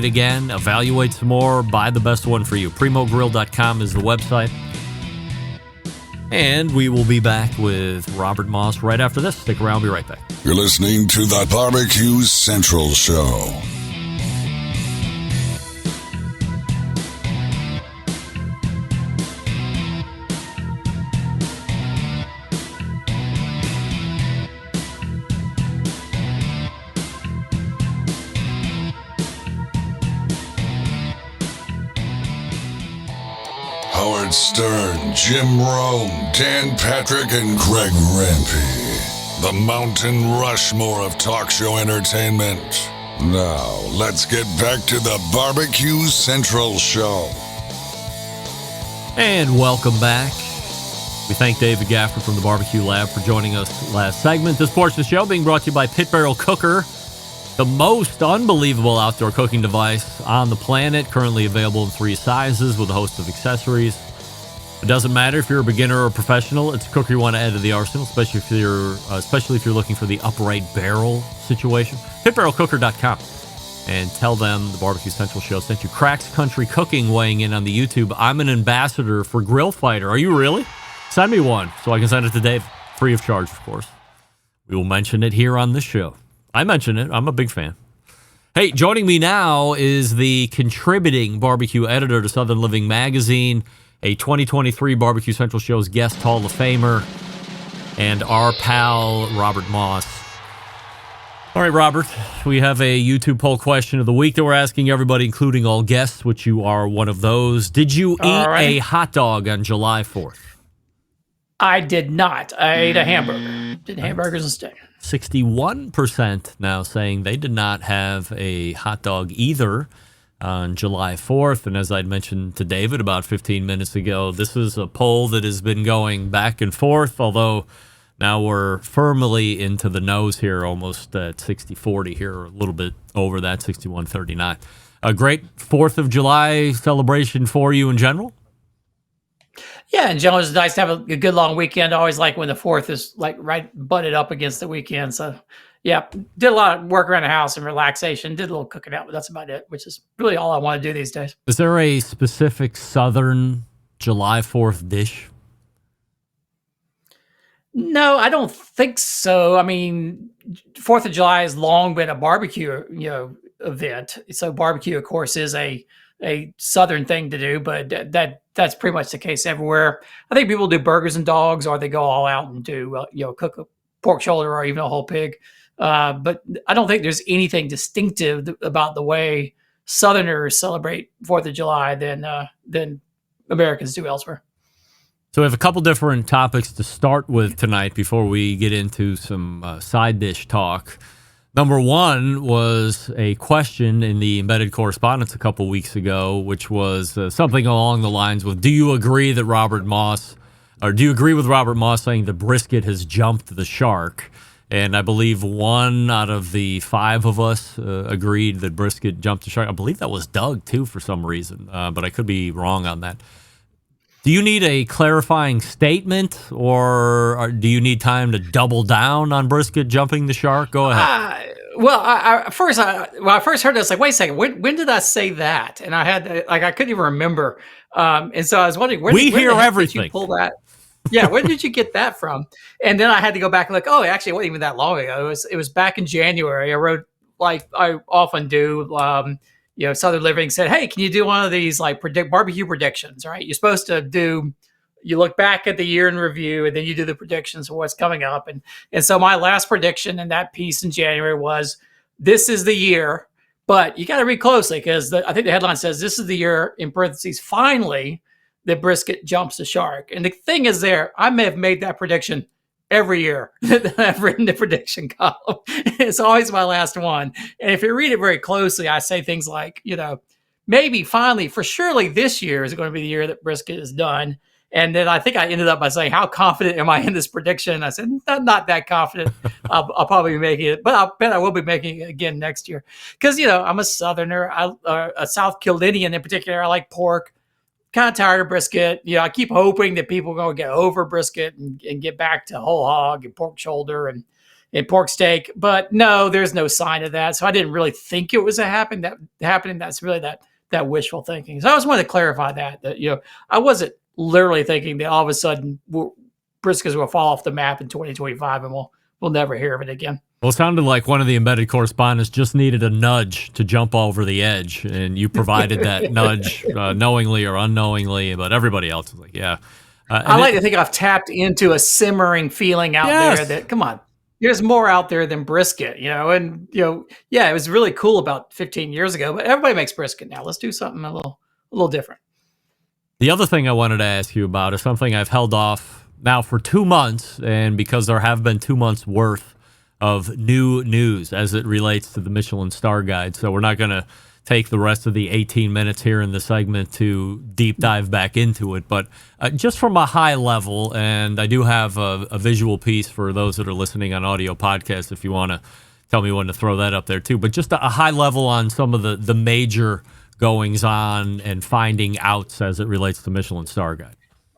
again, evaluate some more, buy the best one for you. Primogrill.com is the website. And we will be back with Robert Moss right after this. Stick around, we'll be right back. You're listening to the Barbecue Central Show. Howard Stern, Jim Rome, Dan Patrick, and Greg Rempe. The Mountain Rushmore of talk show entertainment. Now, let's get back to the Barbecue Central Show. And welcome back. We thank David Gafford from the Barbecue Lab for joining us last segment. This portion of the show being brought to you by Pit Barrel Cooker, the most unbelievable outdoor cooking device on the planet, currently available in 3 sizes with a host of accessories. It doesn't matter if you're a beginner or a professional. It's a cooker you want to add to the arsenal, especially if you're looking for the upright barrel situation. Pitbarrelcooker.com and tell them the Barbecue Central Show sent you. Cracks Country Cooking weighing in on the YouTube. I'm an ambassador for Grill Fighter. Are you really? Send me one so I can send it to Dave, free of charge, of course. We will mention it here on this show. I mention it. I'm a big fan. Hey, joining me now is the contributing barbecue editor to Southern Living Magazine, a 2023 Barbecue Central Show's guest Hall of Famer, and our pal, Robert Moss. All right, Robert, we have a YouTube poll question of the week that we're asking everybody, including all guests, which you are one of those. Did you eat a hot dog on July 4th? I did not. I ate a hamburger. Did hamburgers instead. 61% now saying they did not have a hot dog either. on July 4th. And as I'd mentioned to David about 15 minutes ago, this is a poll that has been going back and forth, although now we're firmly into the nose here, almost at 60-40 here, a little bit over that, 61-39. A great 4th of July celebration for you in general? Yeah, in general, it's nice to have a good long weekend. I always like when the 4th is like right butted up against the weekend. So, yeah, did a lot of work around the house and relaxation. Did a little cooking out, but that's about it, which is really all I want to do these days. Is there a specific Southern July 4th dish? No, I don't think so. I mean, 4th of July has long been a barbecue, event. So barbecue, of course, is a Southern thing to do, but that's pretty much the case everywhere. I think people do burgers and dogs, or they go all out and do, cook a pork shoulder or even a whole pig. But I don't think there's anything distinctive about the way Southerners celebrate 4th of July than Americans do elsewhere. So we have a couple different topics to start with tonight before we get into some side dish talk. Number one was a question in the embedded correspondence a couple weeks ago, which was something along the lines with, do you agree with Robert Moss saying that Brisket has jumped the shark? And I believe 1 out of the 5 of us agreed that Brisket jumped the shark. I believe that was Doug, too, for some reason, but I could be wrong on that. Do you need a clarifying statement, or do you need time to double down on Brisket jumping the shark? Go ahead. When I first heard this, like, wait a second, when did I say that? And I had I couldn't even remember. And so I was wondering, when hear the heck everything. Did you pull that? Yeah, where did you get that from? And then I had to go back and look. Oh, actually, it wasn't even that long ago. It was back in January. I wrote, like I often do. Southern Living said, hey, can you do one of these like barbecue predictions, right? You're supposed to you look back at the year in review and then you do the predictions for what's coming up. And so my last prediction in that piece in January was, this is the year, but you got to read closely because I think the headline says, this is the year, in parentheses, finally, that Brisket jumps the shark. And the thing is I may have made that prediction every year that I've written the prediction column. It's always my last one. And if you read it very closely, I say things like, maybe finally, for surely this year is going to be the year that Brisket is done. And then I think I ended up by saying, how confident am I in this prediction? I said, not that confident. I'll probably be making it, but I'll bet I will be making it again next year. Because, I'm a Southerner, a South Kildinian in particular. I like pork. Kind of tired of Brisket. I keep hoping that people are going to get over Brisket and get back to whole hog and pork shoulder and pork steak. But no, there's no sign of that. So I didn't really think it was happening. That's really that wishful thinking. So I just wanted to clarify that I wasn't literally thinking that all of a sudden Briskets will fall off the map in 2025 and we'll never hear of it again. Well, it sounded like one of the embedded correspondents just needed a nudge to jump over the edge, and you provided that nudge knowingly or unknowingly, but everybody else was like, yeah. I like to think I've tapped into a simmering feeling out there that, come on, there's more out there than Brisket, and, it was really cool about 15 years ago, but everybody makes Brisket now. Let's do something a little different. The other thing I wanted to ask you about is something I've held off now for 2 months, and because there have been 2 months worth of new news as it relates to the Michelin Star Guide. So we're not going to take the rest of the 18 minutes here in the segment to deep dive back into it. But just from a high level, and I do have a visual piece for those that are listening on audio podcasts if you want to tell me when to throw that up there too. But just a high level on some of the major goings on and finding outs as it relates to Michelin Star Guide.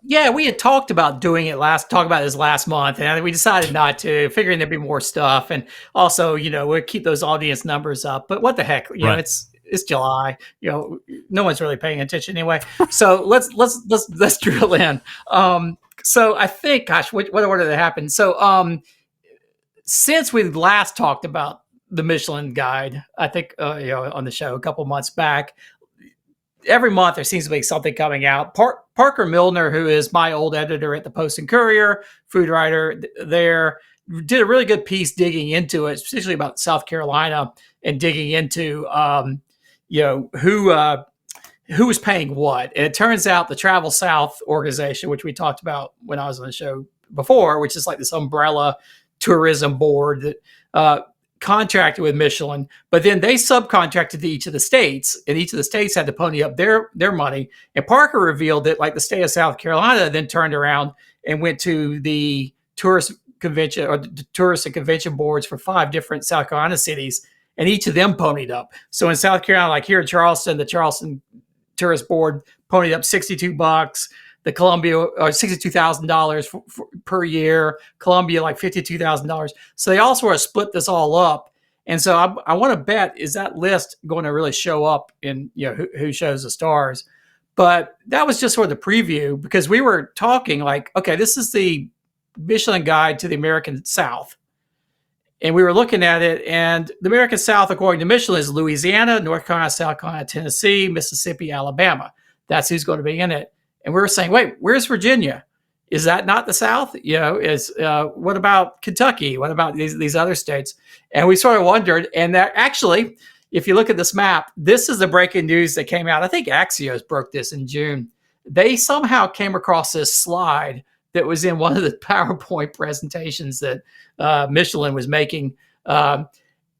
Yeah, we had talked about doing it last month, and we decided not to, figuring there'd be more stuff, and also, we'll keep those audience numbers up. But what the heck, right. It's July, no one's really paying attention anyway. So let's drill in. So I think, gosh, what order that happened? So since we last talked about the Michelin Guide, I think on the show a couple months back. Every month there seems to be something coming out. Parker Milner, who is my old editor at the Post and Courier, food writer there, did a really good piece digging into it, especially about South Carolina and digging into who was paying what. And it turns out the Travel South organization, which we talked about when I was on the show before, which is like this umbrella tourism board that contracted with Michelin, but then they subcontracted to each of the states, and each of the states had to pony up their money. And Parker revealed that, like, the state of South Carolina then turned around and went to the tourist convention or the tourist and convention boards for 5 different South Carolina cities, and each of them ponied up. So in South Carolina, like here in Charleston, the Charleston Tourist Board ponied up $62. The Columbia, or $62,000 per year. Columbia, like $52,000. So they all sort of split this all up. And so I want to bet, is that list going to really show up in, who shows the stars? But that was just sort of the preview, because we were talking like, okay, this is the Michelin Guide to the American South. And we were looking at it, and the American South, according to Michelin, is Louisiana, North Carolina, South Carolina, Tennessee, Mississippi, Alabama. That's who's going to be in it. And we were saying, wait, where's Virginia? Is that not the South? What about Kentucky? What about these other states? And we sort of wondered. And that actually, if you look at this map, this is the breaking news that came out. I think Axios broke this in June. They somehow came across this slide that was in one of the PowerPoint presentations that Michelin was making.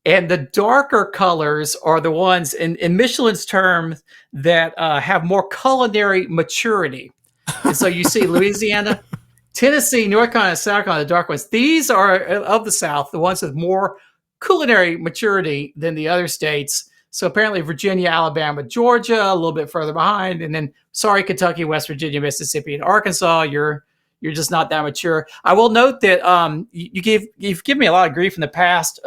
And the darker colors are the ones, in Michelin's terms, that have more culinary maturity. And so you see Louisiana, Tennessee, North Carolina, South Carolina, the dark ones. These are, of the South, the ones with more culinary maturity than the other states. So apparently Virginia, Alabama, Georgia, a little bit further behind. And then, sorry, Kentucky, West Virginia, Mississippi, and Arkansas, you're just not that mature. I will note that you've given me a lot of grief in the past,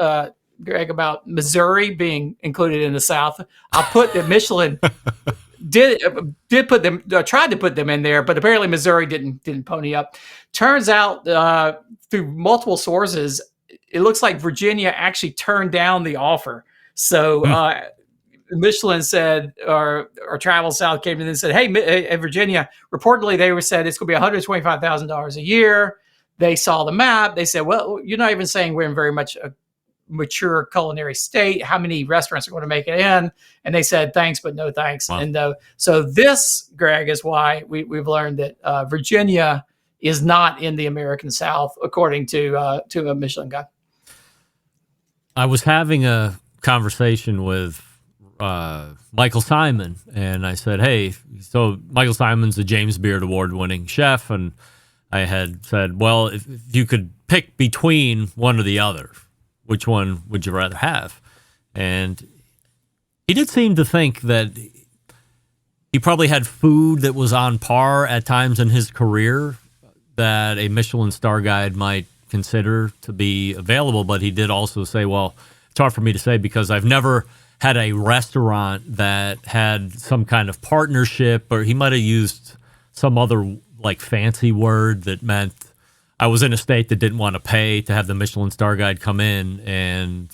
Greg, about Missouri being included in the South. I'll put that Michelin did put them, tried to put them in there, but apparently Missouri didn't pony up. Turns out through multiple sources, it looks like Virginia actually turned down the offer. So Michelin said, or Travel South came in and said, hey, Virginia, reportedly they were said it's going to be $125,000 a year. They saw the map. They said, well, you're not even saying we're in very much a mature culinary state. How many restaurants are going to make it in? And they said, thanks, but no thanks. Wow. And so this, Greg, is why we've learned that Virginia is not in the American South, according to a Michelin guide. I was having a conversation with Michael Simon, and I said, hey, so Michael Simon's a James Beard Award-winning chef, and I had said, well, if you could pick between one or the other, which one would you rather have? And he did seem to think that he probably had food that was on par at times in his career that a Michelin Star guide might consider to be available. But he did also say, well, it's hard for me to say because I've never had a restaurant that had some kind of partnership, or he might have used some other like fancy word that meant I was in a state that didn't want to pay to have the Michelin Star Guide come in and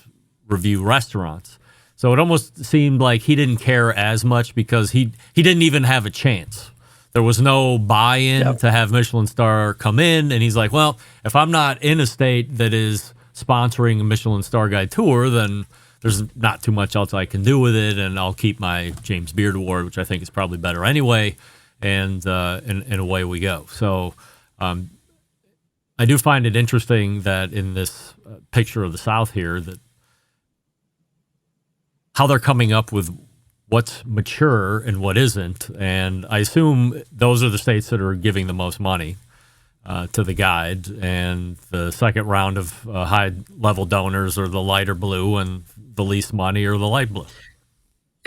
review restaurants. So it almost seemed like he didn't care as much because he didn't even have a chance. There was no buy-in to have Michelin Star come in. And he's like, well, if I'm not in a state that is sponsoring a Michelin Star Guide tour, then there's not too much else I can do with it. And I'll keep my James Beard Award, which I think is probably better anyway. And away we go. So, I do find it interesting that in this picture of the South here, that how they're coming up with what's mature and what isn't. And I assume those are the states that are giving the most money to the guide. And the second round of high-level donors are the lighter blue, and the least money are the light blue.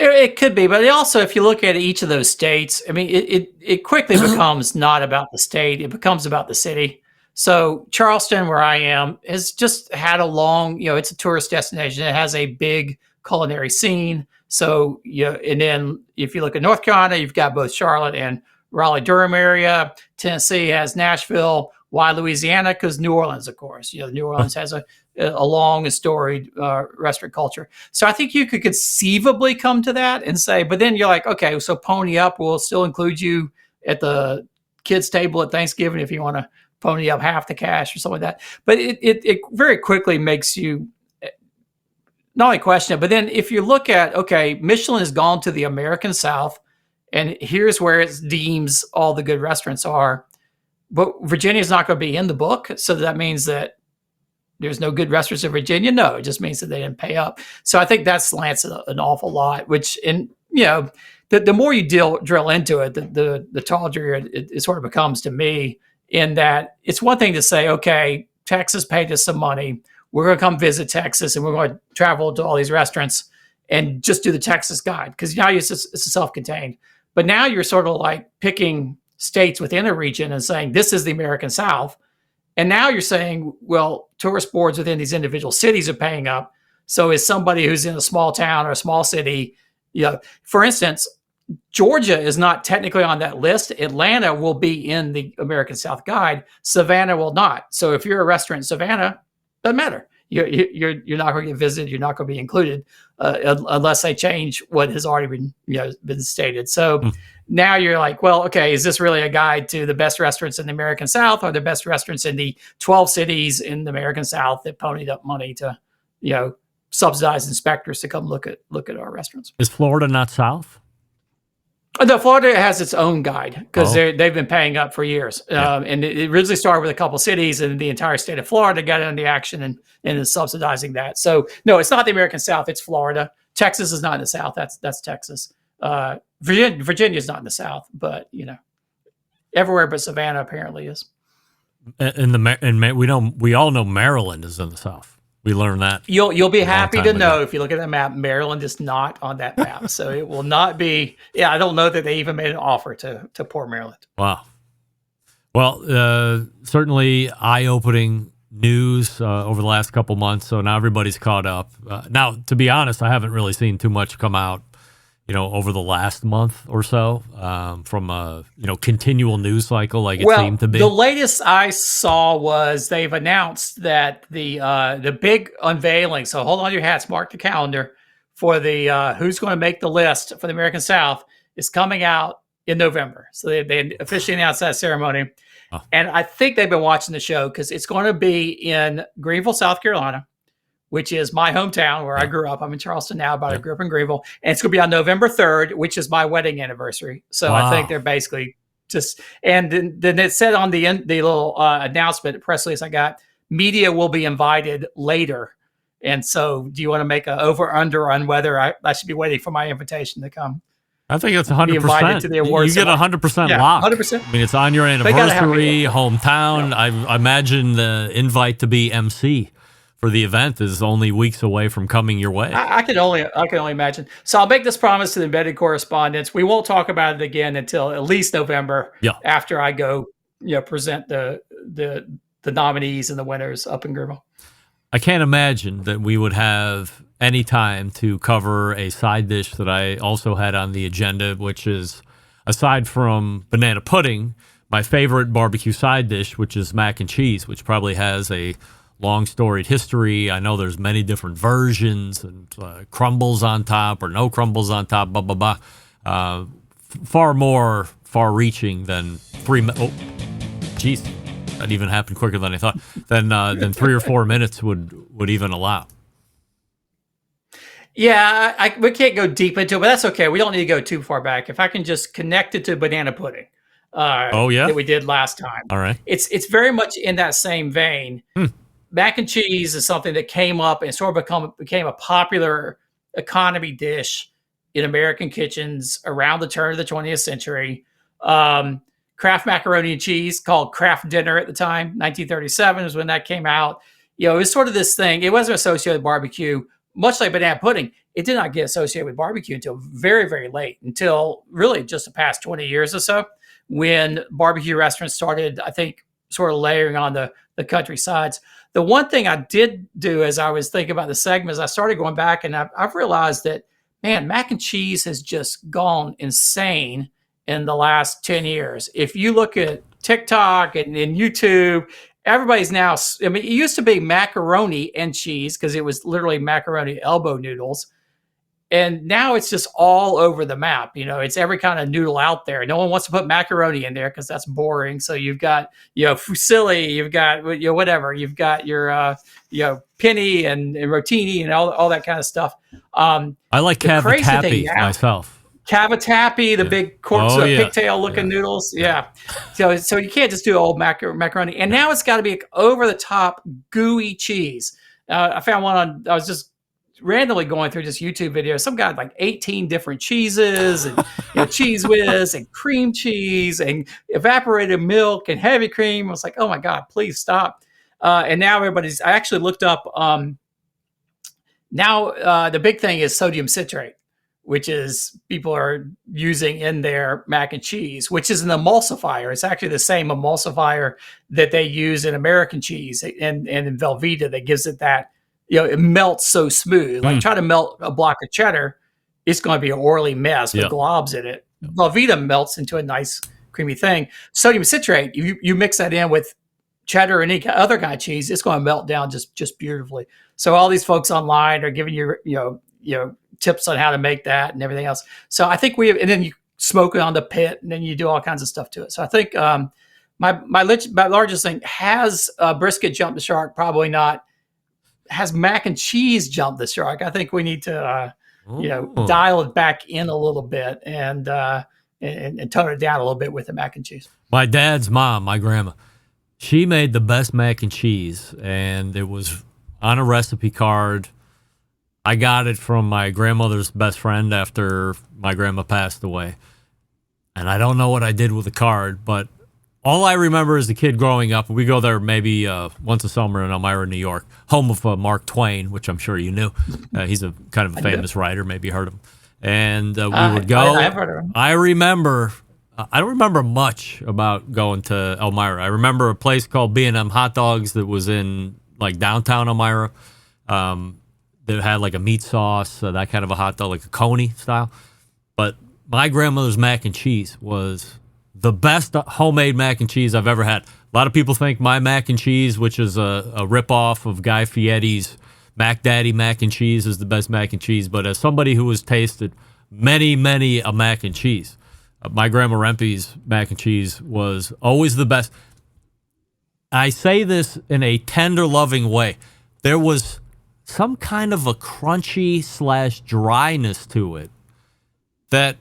It could be, but also if you look at each of those states, I mean, it quickly becomes not about the state. It becomes about the city. So Charleston, where I am, has just had a long, it's a tourist destination. It has a big culinary scene. So, and then if you look at North Carolina, you've got both Charlotte and Raleigh-Durham area. Tennessee has Nashville. Why Louisiana? Because New Orleans, of course. New Orleans has a long and storied restaurant culture. So I think you could conceivably come to that and say, but then you're like, okay, so pony up. We'll still include you at the kids' table at Thanksgiving if you want to pony up half the cash or something like that. But it very quickly makes you not only question it, but then if you look at, okay, Michelin has gone to the American South, and here's where it deems all the good restaurants are. But Virginia is not going to be in the book. So that means that there's no good restaurants in Virginia? No, it just means that they didn't pay up. So I think that slants an awful lot, which, and the more you drill into it, the taller it sort of becomes to me, in that it's one thing to say, okay, Texas paid us some money. We're going to come visit Texas and we're going to travel to all these restaurants and just do the Texas guide. Because now it's a self-contained. But now you're sort of like picking states within a region and saying, this is the American South. And now you're saying, well, tourist boards within these individual cities are paying up. So is somebody who's in a small town or a small city, for instance, Georgia is not technically on that list. Atlanta will be in the American South Guide. Savannah will not. So if you're a restaurant in Savannah, doesn't matter. You're not going to get visited. You're not going to be included unless they change what has already been stated. So now you're like, well, okay, is this really a guide to the best restaurants in the American South, or the best restaurants in the 12 cities in the American South that ponied up money to, subsidize inspectors to come look at our restaurants? Is Florida not South? No, Florida has its own guide because they've been paying up for years. And it originally started with a couple cities, and the entire state of Florida got in the action and is subsidizing that. So no, it's not the American South. It's Florida. Texas is not in the South. That's Texas. Virginia is not in the South, but everywhere but Savannah apparently is. We all know Maryland is in the South. We learned that. You'll be happy to know, if you look at that map, Maryland is not on that map. So it will not be. Yeah, I don't know that they even made an offer to poor Maryland. Wow. Well, certainly eye-opening news over the last couple months. So now everybody's caught up. Now, to be honest, I haven't really seen too much come out, over the last month or so from a continual news cycle like it seemed to be. The latest I saw was they've announced that the big unveiling. So hold on to your hats, mark the calendar for the who's going to make the list for the American South is coming out in November. So they officially announced that ceremony, and I think they've been watching the show because it's going to be in Greenville, South Carolina, which is my hometown where I grew up. I'm in Charleston now, but I grew up in Greenville. And it's going to be on November 3rd, which is my wedding anniversary. So I think they're basically just, and then it said on the little announcement, press release I got, media will be invited later. And so do you want to make an over-under on whether I should be waiting for my invitation to come? I think it's 100%. Invited to the awards. You get 100% lock. 100%. I mean, it's on your anniversary, hometown. Yeah. I imagine the invite to be MC for the event is only weeks away from coming your way. I can only imagine. So I'll make this promise to the embedded correspondents. We won't talk about it again until at least November. Yeah. After I go, present the nominees and the winners up in Greenville. I can't imagine that we would have any time to cover a side dish that I also had on the agenda, which is, aside from banana pudding, my favorite barbecue side dish, which is mac and cheese, which probably has a long storied history. I know there's many different versions and crumbles on top or no crumbles on top, blah, blah, blah. Far more far-reaching than that even happened quicker than I thought, than 3 or 4 minutes would even allow. Yeah, we can't go deep into it, but that's okay. We don't need to go too far back. If I can just connect it to banana pudding. That we did last time. All right. It's very much in that same vein. Mac and cheese is something that came up and sort of became a popular economy dish in American kitchens around the turn of the 20th century. Kraft macaroni and cheese, called Kraft Dinner at the time, 1937 is when that came out. It was sort of this thing. It wasn't associated with barbecue, much like banana pudding. It did not get associated with barbecue until very, very late, until really just the past 20 years or so, when barbecue restaurants started, I think, sort of layering on the countrysides. The one thing I did do as I was thinking about the segments, I started going back and I've realized that, man, mac and cheese has just gone insane in the last 10 years. If you look at TikTok and YouTube, everybody's now, it used to be macaroni and cheese because it was literally macaroni elbow noodles. And now it's just all over the map. It's every kind of noodle out there. No one wants to put macaroni in there because that's boring. So you've got, fusilli, you've got, whatever. You've got your, penny and rotini and all that kind of stuff. I like cavatappi myself. cavatappi, the big pigtail looking noodles. Yeah. So you can't just do old macaroni. And now it's got to be over the top gooey cheese. I found one I was just randomly going through just YouTube videos. Some guy had like 18 different cheeses and cheese whiz and cream cheese and evaporated milk and heavy cream. I was like, oh my God, please stop. And now I actually looked up, the big thing is sodium citrate, which is people are using in their mac and cheese, which is an emulsifier. It's actually the same emulsifier that they use in American cheese and in Velveeta that gives it that, it melts so smooth. Like try to melt a block of cheddar, it's going to be an oily mess with globs in it. Velveeta melts into a nice creamy thing. Sodium citrate, you mix that in with cheddar or any other kind of cheese, it's going to melt down just beautifully. So all these folks online are giving you tips on how to make that and everything else. So I think and then you smoke it on the pit and then you do all kinds of stuff to it. So I think my largest thing, has brisket jumped the shark? Probably not. Has mac and cheese jumped the shark? I think we need to dial it back in a little bit and tone it down a little bit with the mac and cheese. My dad's mom, my grandma, she made the best mac and cheese, and it was on a recipe card. I got it from my grandmother's best friend after my grandma passed away. And I don't know what I did with the card, but all I remember as a kid growing up, we go there maybe once a summer in Elmira, New York, home of Mark Twain, which I'm sure you knew. He's a kind of a famous writer. Maybe you heard of him. And we would go. I've heard of him. I don't remember much about going to Elmira. I remember a place called B&M Hot Dogs that was in like downtown Elmira. That had like a meat sauce, that kind of a hot dog, like a coney style. But my grandmother's mac and cheese was the best homemade mac and cheese I've ever had. A lot of people think my mac and cheese, which is a ripoff of Guy Fieri's Mac Daddy mac and cheese, is the best mac and cheese. But as somebody who has tasted many a mac and cheese, my grandma Rempe's mac and cheese was always the best. I say this in a tender, loving way. There was some kind of a crunchy / dryness to it that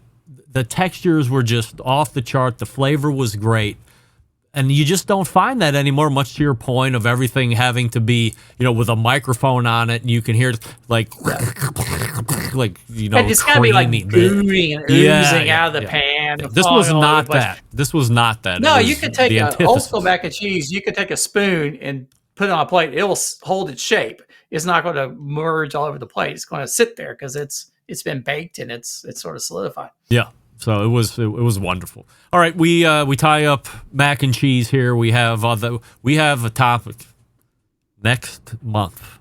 the textures were just off the chart. The flavor was great. And you just don't find that anymore, much to your point of everything having to be, with a microphone on it, and you can hear it like it's got to be like gooey and oozing out of the pan. This was not that. This was not that. No, you could take an old school mac and cheese. You could take a spoon and put it on a plate. It will hold its shape. It's not going to merge all over the plate. It's going to sit there because it's been baked and it's sort of solidified. Yeah. So it was wonderful. All right, we tie up mac and cheese here. We have a topic next month.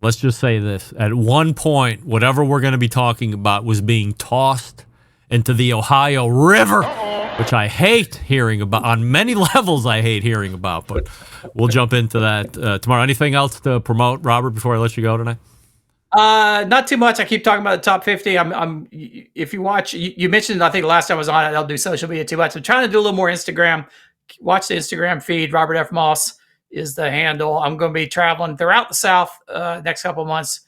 Let's just say this: at one point, whatever we're going to be talking about was being tossed into the Ohio River, which I hate hearing about. On many levels, I hate hearing about. But we'll jump into that tomorrow. Anything else to promote, Robert, before I let you go tonight? Not too much. I keep talking about the top 50. If you watch, you mentioned, I think last time I was on it, I'll do social media too much. I'm trying to do a little more Instagram. Watch the Instagram feed. Robert F. Moss is the handle. I'm going to be traveling throughout the South next couple of months,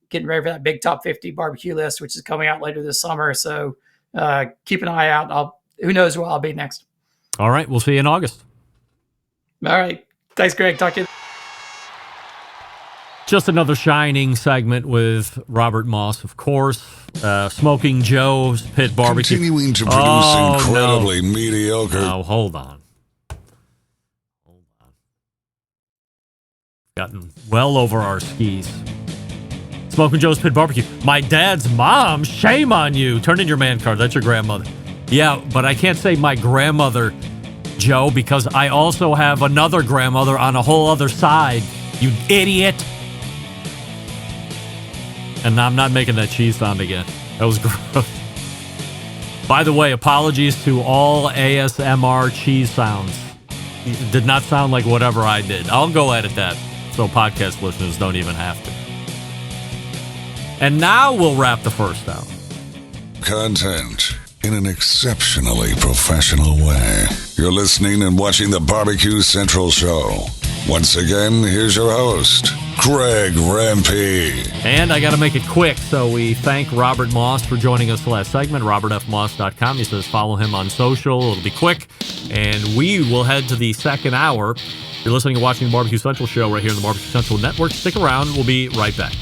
getting ready for that big top 50 barbecue list, which is coming out later this summer. So keep an eye out. Who knows where I'll be next. All right. We'll see you in August. All right. Thanks, Greg. Talk to you. Just another shining segment with Robert Moss, of course. Smoking Joe's Pit Barbecue. Continuing to produce incredibly mediocre. No, hold on. Gotten well over our skis. Smoking Joe's Pit Barbecue. My dad's mom, shame on you. Turn in your man card. That's your grandmother. Yeah, but I can't say my grandmother, Joe, because I also have another grandmother on a whole other side. You idiot. And I'm not making that cheese sound again. That was gross. By the way, apologies to all ASMR cheese sounds. It did not sound like whatever I did. I'll go edit that so podcast listeners don't even have to. And now we'll wrap the first hour. Content in an exceptionally professional way. You're listening and watching the Barbecue Central Show. Once again, here's your host, Greg Rempe. And I got to make it quick, so we thank Robert Moss for joining us last segment, robertfmoss.com. He says follow him on social. It'll be quick. And we will head to the second hour. You're listening and watching the Barbecue Central show right here on the Barbecue Central Network. Stick around. We'll be right back.